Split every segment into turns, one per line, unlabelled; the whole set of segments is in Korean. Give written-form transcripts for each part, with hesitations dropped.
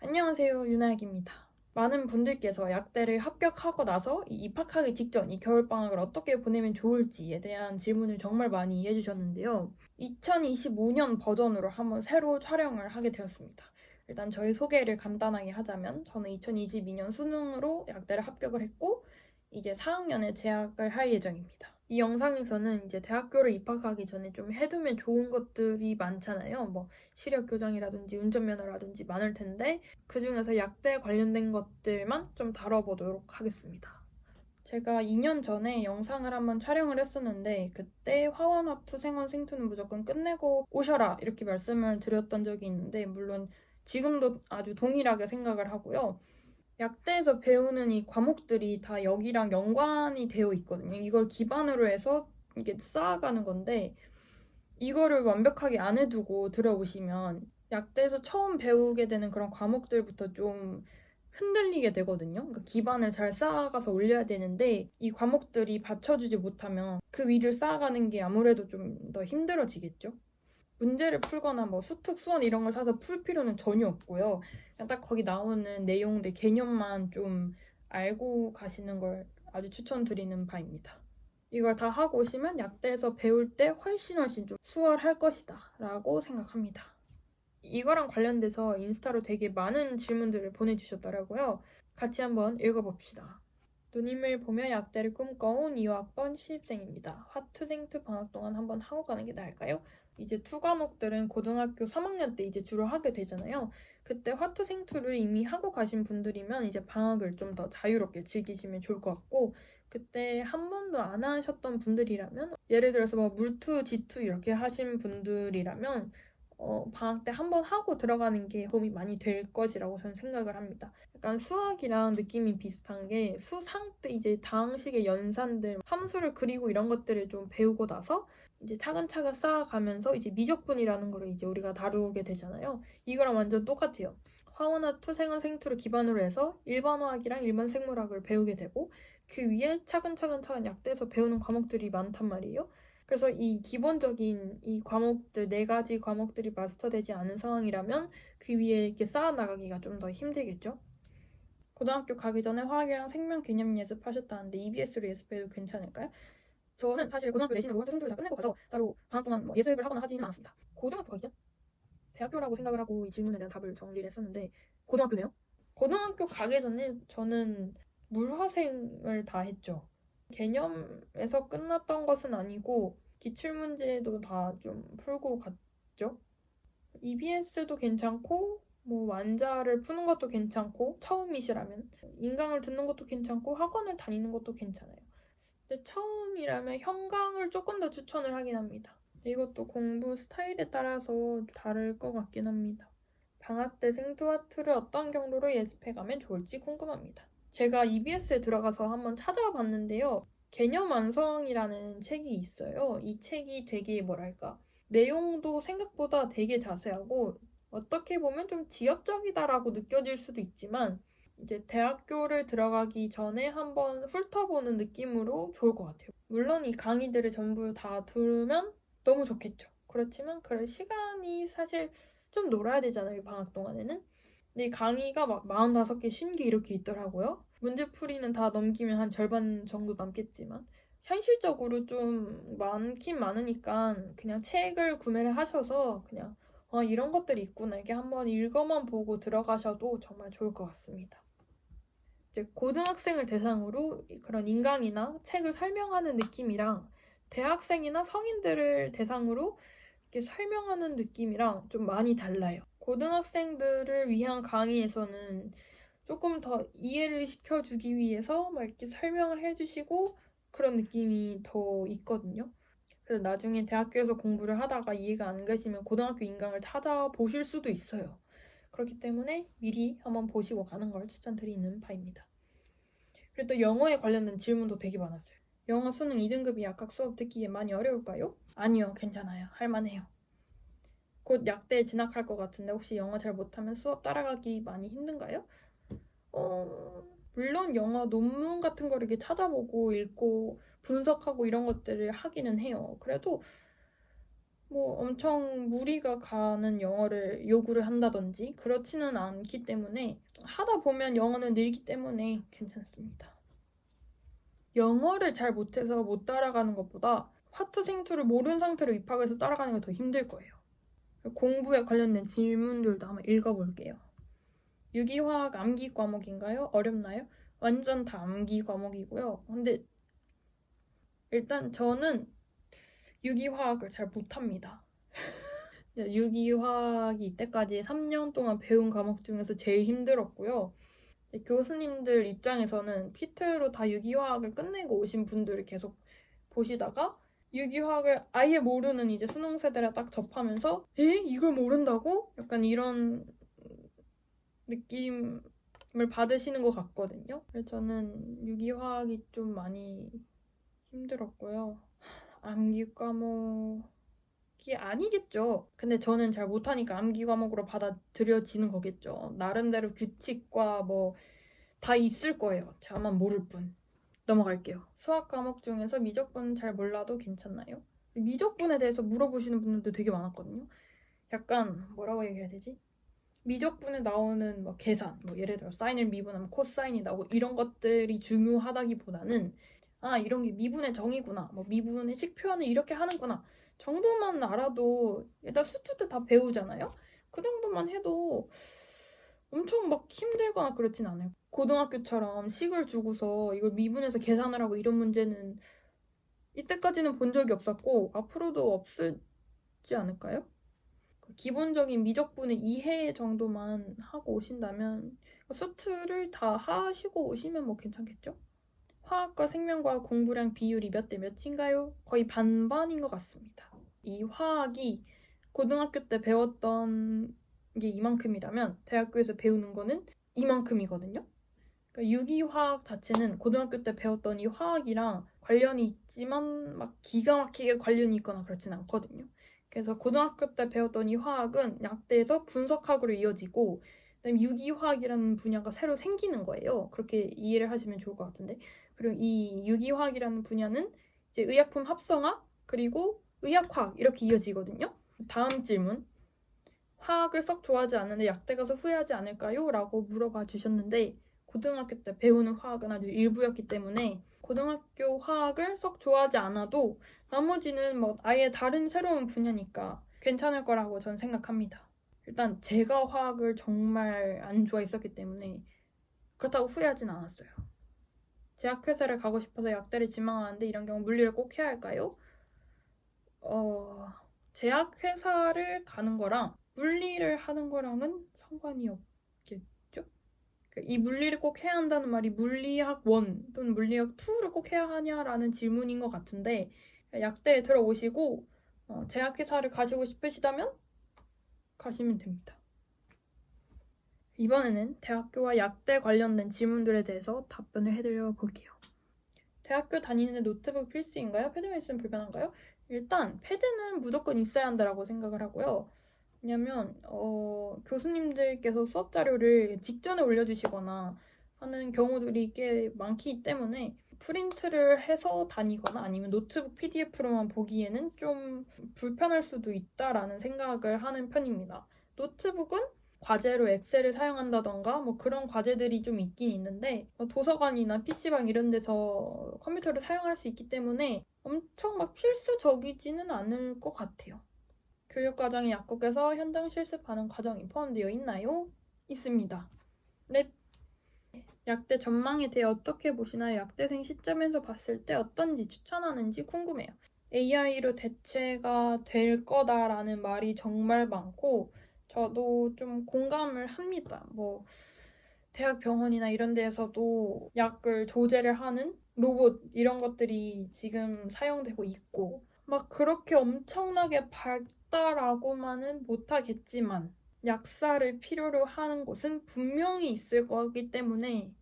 안녕하세요, 윤아약입니다. 많은 분들께서 약대를 합격하고 나서 입학하기 직전 이 겨울방학을 어떻게 보내면 좋을지에 대한 질문을 정말 많이 해주셨는데요. 2025년 버전으로 한번 새로 촬영을 하게 되었습니다. 일단 저희 소개를 간단하게 하자면 저는 2022년 수능으로 약대를 합격을 했고 이제 4학년에 재학을 할 예정입니다. 이 영상에서는 이제 대학교를 입학하기 전에 좀 해두면 좋은 것들이 많잖아요. 뭐 시력 교정이라든지 운전면허라든지 많을 텐데 그중에서 약대 관련된 것들만 좀 다뤄보도록 하겠습니다. 제가 2년 전에 영상을 한번 촬영을 했었는데 그때 화원화투 생원 생투는 무조건 끝내고 오셔라 이렇게 말씀을 드렸던 적이 있는데 물론 지금도 아주 동일하게 생각을 하고요. 약대에서 배우는 이 과목들이 다 여기랑 연관이 되어 있거든요. 이걸 기반으로 해서 이게 쌓아가는 건데 이거를 완벽하게 안 해두고 들어오시면 약대에서 처음 배우게 되는 그런 과목들부터 좀 흔들리게 되거든요. 그러니까 기반을 잘 쌓아가서 올려야 되는데 이 과목들이 받쳐주지 못하면 그 위를 쌓아가는 게 아무래도 좀 더 힘들어지겠죠. 문제를 풀거나 뭐 수특, 수원 이런 걸 사서 풀 필요는 전혀 없고요. 그냥 딱 거기 나오는 내용들, 개념만 좀 알고 가시는 걸 아주 추천드리는 바입니다. 이걸 다 하고 오시면 약대에서 배울 때 훨씬 좀 수월할 것이다 라고 생각합니다. 이거랑 관련돼서 인스타로 되게 많은 질문들을 보내주셨더라고요. 같이 한번 읽어봅시다. 누님을 보며 약대를 꿈꿔온 2학번 신입생입니다. 화투, 생투 방학 동안 한번 하고 가는 게 나을까요? 이제 투 과목들은 고등학교 3학년 때 이제 주로 하게 되잖아요. 그때 화투, 생투를 이미 하고 가신 분들이면 이제 방학을 좀 더 자유롭게 즐기시면 좋을 것 같고 그때 한 번도 안 하셨던 분들이라면 예를 들어서 뭐 물투, 지투 이렇게 하신 분들이라면 방학 때 한 번 하고 들어가는 게 도움이 많이 될 것이라고 저는 생각을 합니다. 약간 수학이랑 느낌이 비슷한 게 수상 때 이제 다항식의 연산들, 함수를 그리고 이런 것들을 좀 배우고 나서 이제 차근차근 쌓아가면서 이제 미적분이라는 거를 이제 우리가 다루게 되잖아요. 이거랑 완전 똑같아요. 화원화 투, 생원, 생투를 기반으로 해서 일반 화학이랑 일반 생물학을 배우게 되고 그 위에 차근차근 약대에서 배우는 과목들이 많단 말이에요. 그래서 이 기본적인 이 과목들, 네 가지 과목들이 마스터되지 않은 상황이라면 그 위에 이렇게 쌓아나가기가 좀 더 힘들겠죠? 고등학교 가기 전에 화학이랑 생명 개념 예습하셨다는데 EBS로 예습해도 괜찮을까요? 저는 사실 고등학교 내신으로 학교 생투를 다 끝내고 가서 따로 방학 동안 뭐 예습을 하거나 하지는 않았습니다. 고등학교 가기 전? 대학교라고 생각을 하고 이 질문에 대한 답을 정리를 했었는데 고등학교네요? 고등학교 가기 전에 저는 물화생을 다 했죠. 개념에서 끝났던 것은 아니고 기출문제도 다 좀 풀고 갔죠. EBS도 괜찮고 뭐 완자를 푸는 것도 괜찮고 처음이시라면 인강을 듣는 것도 괜찮고 학원을 다니는 것도 괜찮아요. 근데 처음이라면 현강을 조금 더 추천을 하긴 합니다. 이것도 공부 스타일에 따라서 다를 것 같긴 합니다. 방학 때 생투와투를 어떤 경로로 예습해가면 좋을지 궁금합니다. 제가 EBS에 들어가서 한번 찾아봤는데요. 개념 완성이라는 책이 있어요. 이 책이 되게 뭐랄까 내용도 생각보다 되게 자세하고 어떻게 보면 좀 지엽적이다라고 느껴질 수도 있지만 이제 대학교를 들어가기 전에 한번 훑어보는 느낌으로 좋을 것 같아요. 물론 이 강의들을 전부 다 들으면 너무 좋겠죠. 그렇지만 그럴 시간이 사실 좀 놀아야 되잖아요, 방학 동안에는. 근데 강의가 막 45개, 50개 이렇게 있더라고요. 문제풀이는 다 넘기면 한 절반 정도 남겠지만 현실적으로 좀 많긴 많으니까 그냥 책을 구매를 하셔서 그냥 이런 것들이 있구나 이렇게 한번 읽어만 보고 들어가셔도 정말 좋을 것 같습니다. 이제 고등학생을 대상으로 그런 인강이나 책을 설명하는 느낌이랑 대학생이나 성인들을 대상으로 이렇게 설명하는 느낌이랑 좀 많이 달라요. 고등학생들을 위한 강의에서는 조금 더 이해를 시켜주기 위해서 막 이렇게 설명을 해주시고 그런 느낌이 더 있거든요. 그래서 나중에 대학교에서 공부를 하다가 이해가 안 가시면 고등학교 인강을 찾아보실 수도 있어요. 그렇기 때문에 미리 한번 보시고 가는 걸 추천드리는 바입니다. 그리고 또 영어에 관련된 질문도 되게 많았어요. 영어 수능 2등급이 약학 수업 듣기에 많이 어려울까요? 아니요, 괜찮아요. 할만해요. 곧 약대에 진학할 것 같은데 혹시 영어 잘 못하면 수업 따라가기 많이 힘든가요? 물론 영어 논문 같은 걸 이렇게 찾아보고 읽고 분석하고 이런 것들을 하기는 해요. 그래도 뭐 엄청 무리가 가는 영어를 요구를 한다든지 그렇지는 않기 때문에 하다 보면 영어는 늘기 때문에 괜찮습니다. 영어를 잘 못해서 못 따라가는 것보다 화투 생투를 모르는 상태로 입학을 해서 따라가는 게 더 힘들 거예요. 공부에 관련된 질문들도 한번 읽어볼게요. 유기화학 암기 과목인가요? 어렵나요? 완전 다 암기 과목이고요. 근데 일단 저는 유기화학을 잘 못합니다. 유기화학이 이때까지 3년 동안 배운 과목 중에서 제일 힘들었고요. 교수님들 입장에서는 피트로 다 유기화학을 끝내고 오신 분들을 계속 보시다가 유기화학을 아예 모르는 이제 수능 세대랑 딱 접하면서 이걸 모른다고? 약간 이런 느낌을 받으시는 것 같거든요. 그래서 저는 유기화학이 좀 많이 힘들었고요. 암기 과목이 아니겠죠. 근데 저는 잘 못하니까 암기 과목으로 받아들여지는 거겠죠. 나름대로 규칙과 뭐 다 있을 거예요. 저만 모를 뿐. 넘어갈게요. 수학 과목 중에서 미적분 잘 몰라도 괜찮나요? 미적분에 대해서 물어보시는 분들도 되게 많았거든요. 약간 뭐라고 얘기해야 되지? 미적분에 나오는 뭐 계산, 뭐 예를 들어 사인을 미분하면 코사인이 나오고 이런 것들이 중요하다기보다는 이런 게 미분의 정의구나, 뭐 미분의 식표현을 이렇게 하는구나 정도만 알아도 일단 수투 때 다 배우잖아요. 그 정도만 해도 엄청 막 힘들거나 그렇진 않아요. 고등학교처럼 식을 주고서 이걸 미분해서 계산을 하고 이런 문제는 이때까지는 본 적이 없었고 앞으로도 없을지 않을까요? 기본적인 미적분의 이해 정도만 하고 오신다면 수트를 다 하시고 오시면 뭐 괜찮겠죠? 화학과 생명과학 공부량 비율이 몇 대 몇인가요? 거의 반반인 것 같습니다. 이 화학이 고등학교 때 배웠던 게 이만큼이라면 대학교에서 배우는 거는 이만큼이거든요. 그러니까 유기화학 자체는 고등학교 때 배웠던 이 화학이랑 관련이 있지만 막 기가 막히게 관련이 있거나 그렇진 않거든요. 그래서 고등학교 때 배웠던 이 화학은 약대에서 분석학으로 이어지고 그다음에 유기화학이라는 분야가 새로 생기는 거예요. 그렇게 이해를 하시면 좋을 것 같은데. 그리고 이 유기화학이라는 분야는 이제 의약품 합성학 그리고 의학화학 이렇게 이어지거든요. 다음 질문. 화학을 썩 좋아하지 않는데 약대 가서 후회하지 않을까요? 라고 물어봐 주셨는데 고등학교 때 배우는 화학은 아주 일부였기 때문에 고등학교 화학을 썩 좋아하지 않아도 나머지는 뭐 아예 다른 새로운 분야니까 괜찮을 거라고 저는 생각합니다. 일단 제가 화학을 정말 안 좋아했었기 때문에 그렇다고 후회하진 않았어요. 제약회사를 가고 싶어서 약대를 지망하는데 이런 경우 물리를 꼭 해야 할까요? 제약회사를 가는 거랑 물리를 하는 거랑은 상관이 없겠죠? 이 물리를 꼭 해야 한다는 말이 물리학 1 또는 물리학 2를 꼭 해야 하냐라는 질문인 것 같은데 약대에 들어오시고 제약회사를 가시고 싶으시다면 가시면 됩니다. 이번에는 대학교와 약대 관련된 질문들에 대해서 답변을 해드려 볼게요. 대학교 다니는데 노트북 필수인가요? 패드만 있으면 불편한가요? 일단 패드는 무조건 있어야 한다고 생각을 하고요. 왜냐면 교수님들께서 수업 자료를 직전에 올려주시거나 하는 경우들이 꽤 많기 때문에 프린트를 해서 다니거나 아니면 노트북 PDF로만 보기에는 좀 불편할 수도 있다라는 생각을 하는 편입니다. 노트북은 과제로 엑셀을 사용한다던가 뭐 그런 과제들이 좀 있긴 있는데 도서관이나 PC방 이런 데서 컴퓨터를 사용할 수 있기 때문에 엄청 막 필수적이지는 않을 것 같아요. 교육과정이 약국에서 현장 실습하는 과정이 포함되어 있나요? 있습니다. 네. 약대 전망에 대해 어떻게 보시나요? 약대생 시점에서 봤을 때 어떤지 추천하는지 궁금해요. AI로 대체가 될 거다라는 말이 정말 많고 저도 좀 공감을 합니다. 뭐 대학 병원이나 이런 데에서도 약을 조제를 하는 로봇 이런 것들이 지금 사용되고 있고 막 그렇게 엄청나게 밝다라고만은 못하겠지만 약사를 필요로 하는 곳은 분명히 있을 거기 때문에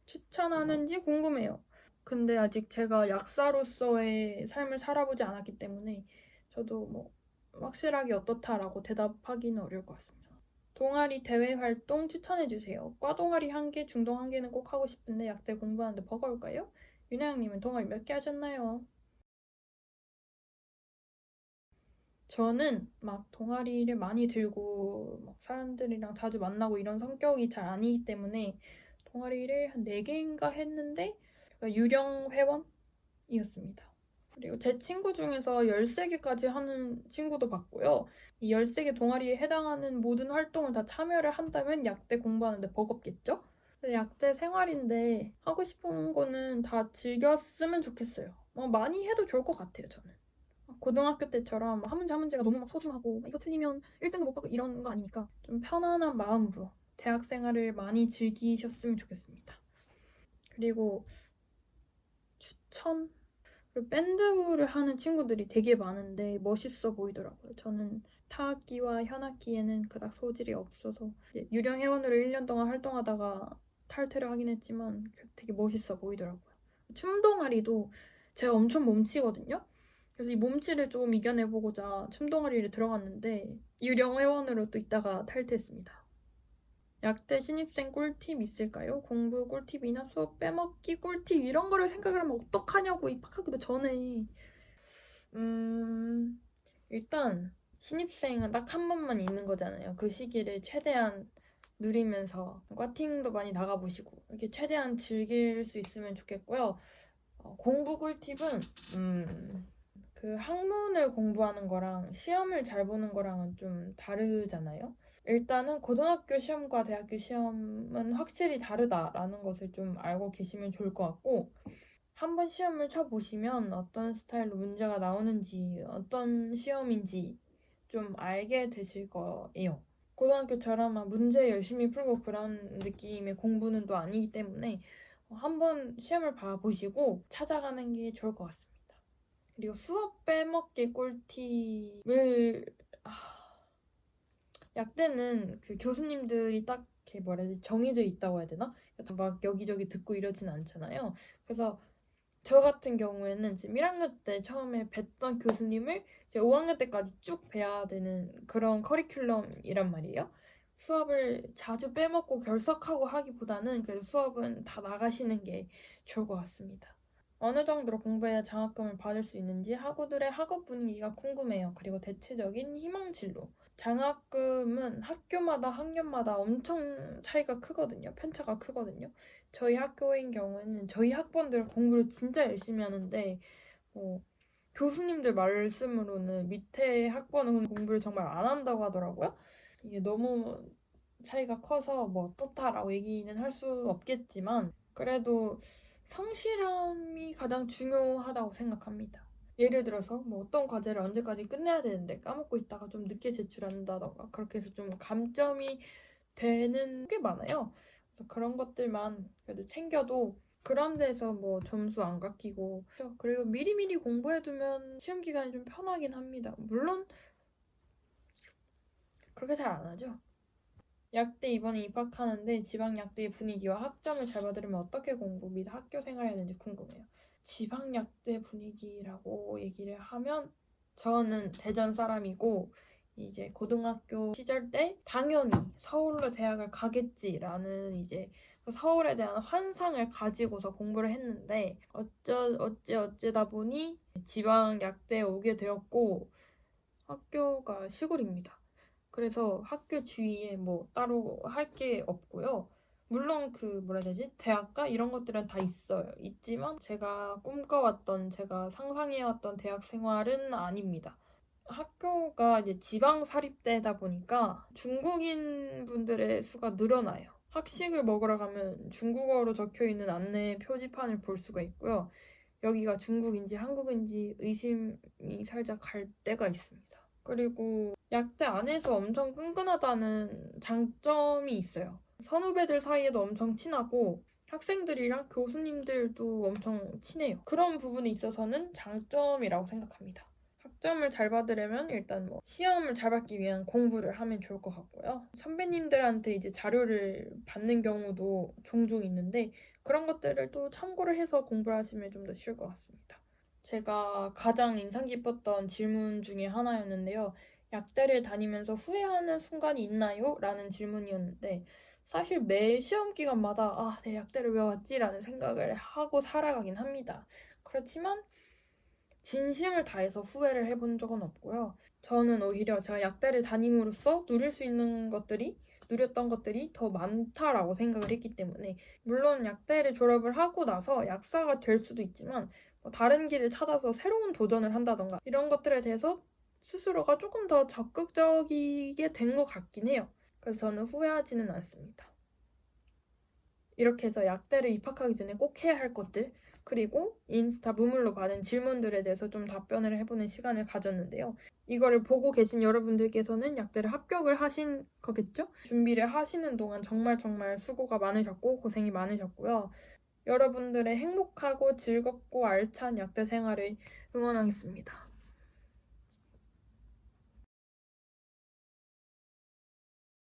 추천하는지 궁금해요. 근데 아직 제가 약사로서의 삶을 살아보지 않았기 때문에 저도 뭐 확실하게 어떻다라고 대답하기는 어려울 것 같습니다. 동아리 대외 활동 추천해주세요. 과 동아리 1개, 중동 1개는 꼭 하고 싶은데 약대 공부하는데 버거울까요? 윤혜영님은 동아리 몇 개 하셨나요? 저는 막 동아리를 많이 들고 막 사람들이랑 자주 만나고 이런 성격이 잘 아니기 때문에 동아리를 한 4개인가 했는데 유령 회원이었습니다. 그리고 제 친구 중에서 13개까지 하는 친구도 봤고요. 이 13개 동아리에 해당하는 모든 활동을 다 참여를 한다면 약대 공부하는데 버겁겠죠? 근데 약대 생활인데 하고 싶은 거는 다 즐겼으면 좋겠어요. 많이 해도 좋을 것 같아요, 저는. 고등학교 때처럼 한 문제 한 문제가 너무 막 소중하고 이거 틀리면 1등도 못 받고 이런 거 아니니까 좀 편안한 마음으로 대학 생활을 많이 즐기셨으면 좋겠습니다. 그리고 추천? 그리고 밴드부를 하는 친구들이 되게 많은데 멋있어 보이더라고요. 저는 타악기와 현악기에는 그닥 소질이 없어서 유령 회원으로 1년 동안 활동하다가 탈퇴를 하긴 했지만 되게 멋있어 보이더라고요. 춤 동아리도 제가 엄청 몸치거든요. 그래서 이 몸치를 조금 이겨내보고자 춤 동아리를 들어갔는데 유령 회원으로 또 있다가 탈퇴했습니다. 약대 신입생 꿀팁 있을까요? 공부 꿀팁이나 수업 빼먹기 꿀팁 이런 거를 생각을 하면 어떡하냐고 입학하기도 전에. 일단 신입생은 딱 한 번만 있는 거잖아요. 그 시기를 최대한 누리면서 과팅도 많이 나가보시고 이렇게 최대한 즐길 수 있으면 좋겠고요. 공부 꿀팁은 그 학문을 공부하는 거랑 시험을 잘 보는 거랑은 좀 다르잖아요. 일단은 고등학교 시험과 대학교 시험은 확실히 다르다라는 것을 좀 알고 계시면 좋을 것 같고, 한번 시험을 쳐보시면 어떤 스타일로 문제가 나오는지, 어떤 시험인지 좀 알게 되실 거예요. 고등학교처럼 막 문제 열심히 풀고 그런 느낌의 공부는 또 아니기 때문에 한번 시험을 봐보시고 찾아가는 게 좋을 것 같습니다. 그리고 수업 빼먹기 꿀팁을 약대는 그 교수님들이 딱 이렇게 뭐라 해야 되지 정해져 있다고 해야 되나? 막 여기저기 듣고 이러진 않잖아요. 그래서 저 같은 경우에는 지금 1학년 때 처음에 뵀던 교수님을 이제 5학년 때까지 쭉 뵈야 되는 그런 커리큘럼이란 말이에요. 수업을 자주 빼먹고 결석하고 하기보다는 그래도 수업은 다 나가시는 게 좋을 것 같습니다. 어느 정도로 공부해야 장학금을 받을 수 있는지 학우들의 학업 분위기가 궁금해요. 그리고 대체적인 희망진로. 장학금은 학교마다 학년마다 엄청 차이가 크거든요. 편차가 크거든요. 저희 학교인 경우에는 저희 학번들 공부를 진짜 열심히 하는데 교수님들 말씀으로는 밑에 학번은 공부를 정말 안 한다고 하더라고요. 이게 너무 차이가 커서 뭐 어떻다라고 얘기는 할 수 없겠지만 그래도 성실함이 가장 중요하다고 생각합니다. 예를 들어서 뭐 어떤 과제를 언제까지 끝내야 되는데 까먹고 있다가 좀 늦게 제출한다던가 그렇게 해서 좀 감점이 되는 게 많아요. 그래서 그런 것들만 그래도 챙겨도 그런 데서 뭐 점수 안 깎이고 그리고 미리미리 공부해두면 시험 기간이 좀 편하긴 합니다. 물론 그렇게 잘 안 하죠. 약대 이번에 입학하는데 지방 약대의 분위기와 학점을 잘 받으려면 어떻게 공부 및 학교 생활해야 하는지 궁금해요. 지방 약대 분위기라고 얘기를 하면 저는 대전 사람이고 이제 고등학교 시절 때 당연히 서울로 대학을 가겠지라는 이제 그 서울에 대한 환상을 가지고서 공부를 했는데 어째다 보니 지방 약대에 오게 되었고 학교가 시골입니다. 그래서 학교 주위에 뭐 따로 할 게 없고요. 물론 그 뭐라 해야 되지? 대학가 이런 것들은 다 있어요. 있지만 제가 꿈꿔왔던 제가 상상해왔던 대학 생활은 아닙니다. 학교가 이제 지방 사립대다 보니까 중국인 분들의 수가 늘어나요. 학식을 먹으러 가면 중국어로 적혀 있는 안내 표지판을 볼 수가 있고요. 여기가 중국인지 한국인지 의심이 살짝 갈 때가 있습니다. 그리고 약대 안에서 엄청 끈끈하다는 장점이 있어요. 선후배들 사이에도 엄청 친하고 학생들이랑 교수님들도 엄청 친해요. 그런 부분에 있어서는 장점이라고 생각합니다. 학점을 잘 받으려면 일단 뭐 시험을 잘 받기 위한 공부를 하면 좋을 것 같고요. 선배님들한테 이제 자료를 받는 경우도 종종 있는데 그런 것들을 또 참고를 해서 공부를 하시면 좀 더 쉬울 것 같습니다. 제가 가장 인상 깊었던 질문 중에 하나였는데요. 약대를 다니면서 후회하는 순간이 있나요? 라는 질문이었는데 사실 매 시험 기간마다 내 약대를 왜 왔지? 라는 생각을 하고 살아가긴 합니다. 그렇지만 진심을 다해서 후회를 해본 적은 없고요. 저는 오히려 제가 약대를 다님으로써 누렸던 것들이 더 많다라고 생각을 했기 때문에, 물론 약대를 졸업을 하고 나서 약사가 될 수도 있지만 다른 길을 찾아서 새로운 도전을 한다던가 이런 것들에 대해서 스스로가 조금 더 적극적이게 된 것 같긴 해요. 그래서 저는 후회하지는 않습니다. 이렇게 해서 약대를 입학하기 전에 꼭 해야 할 것들, 그리고 인스타 무물로 받은 질문들에 대해서 좀 답변을 해보는 시간을 가졌는데요. 이거를 보고 계신 여러분들께서는 약대를 합격을 하신 거겠죠? 준비를 하시는 동안 정말 수고가 많으셨고 고생이 많으셨고요. 여러분들의 행복하고 즐겁고 알찬 약대 생활을 응원하겠습니다.